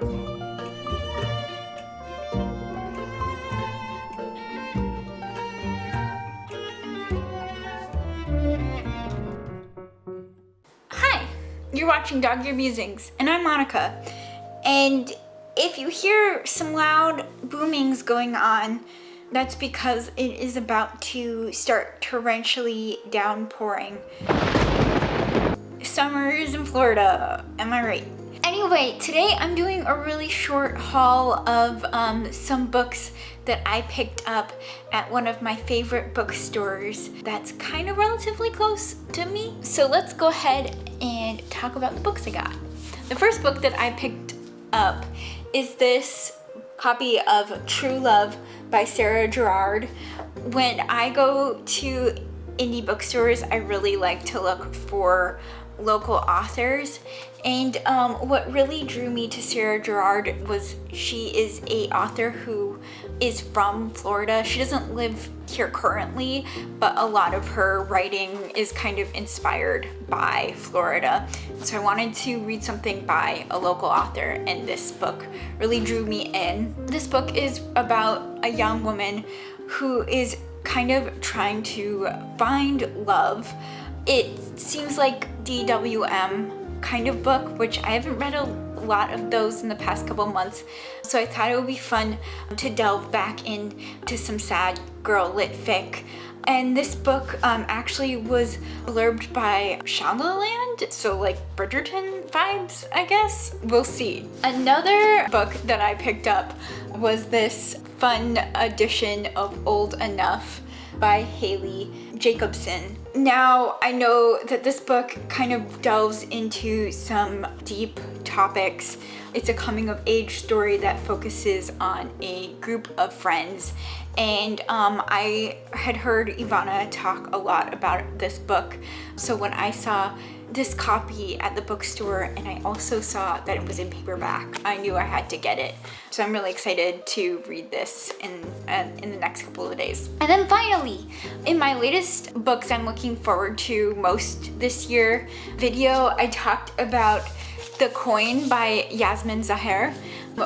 Hi, you're watching Dog Ear Musings, and I'm Monica. And if you hear some loud boomings going on, that's because it is about to start torrentially downpouring. Summer is in Florida, am I right? Anyway, today I'm doing a really short haul of some books that I picked up at one of my favorite bookstores that's kind of relatively close to me. So let's go ahead and talk about the books I got. The first book that I picked up is this copy of True Love by Sarah Gerard. When I go to indie bookstores, I really like to look for local authors, and what really drew me to Sarah Gerard was she is a author who is from Florida. She doesn't live here currently, but a lot of her writing is kind of inspired by Florida. So I wanted to read something by a local author, and this book really drew me in. This book is about a young woman who is kind of trying to find love. It seems like DWM kind of book, which I haven't read a lot of those in the past couple months, so I thought it would be fun to delve back into some sad girl lit fic. And this book actually was blurbed by Shondaland, so like Bridgerton vibes, I guess. We'll see. Another book that I picked up was this fun edition of Old Enough by Haley Jacobson. Now, I know that this book kind of delves into some deep topics. It's a coming of age story that focuses on a group of friends. And I had heard Ivana talk a lot about this book. So when I saw this copy at the bookstore, and I also saw that it was in paperback, I knew I had to get it. So I'm really excited to read this in the next couple of days. And then finally, in my latest books I'm looking forward to most this year video, I talked about The Coin by Yasmin Zaher,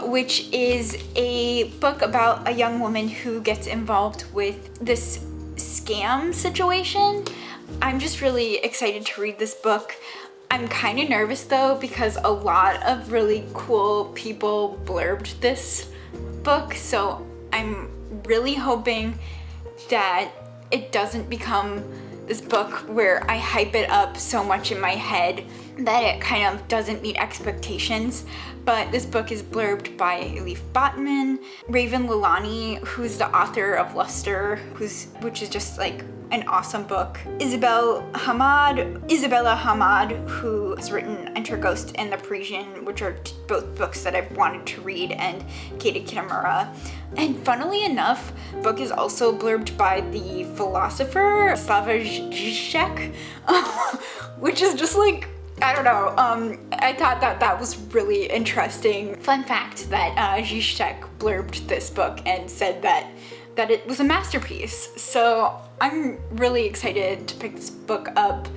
which is a book about a young woman who gets involved with this scam situation. I'm just really excited to read this book. I'm kind of nervous though, because a lot of really cool people blurbed this book, so I'm really hoping that it doesn't become this book where I hype it up so much in my head that it kind of doesn't meet expectations. But this book is blurbed by Elif Botman, Raven Lalani, who's the author of Luster, which is just like an awesome book. Isabella Hamad, who has written Enter Ghost and The Parisian, which are both books that I've wanted to read, and Katie Kitamura. And funnily enough, the book is also blurbed by the philosopher Slavoj Žižek, which is just like, I don't know, I thought that was really interesting. Fun fact that Žižek blurbed this book and said that it was a masterpiece. So I'm really excited to pick this book up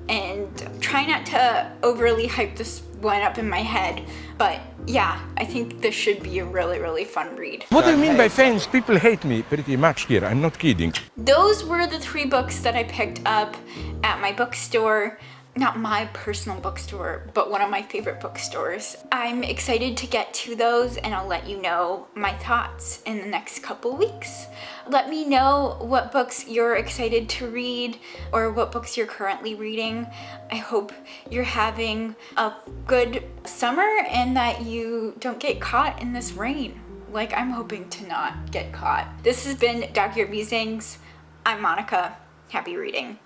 and try not to overly hype this one up in my head. But yeah, I think this should be a really, really fun read. What I mean by fans, people hate me pretty much here, I'm not kidding. Those were the 3 books that I picked up at my bookstore. Not my personal bookstore, but one of my favorite bookstores. I'm excited to get to those, and I'll let you know my thoughts in the next couple weeks. Let me know what books you're excited to read or what books you're currently reading. I hope you're having a good summer and that you don't get caught in this rain. Like, I'm hoping to not get caught. This has been Dog Ear Musings. I'm Monica. Happy reading.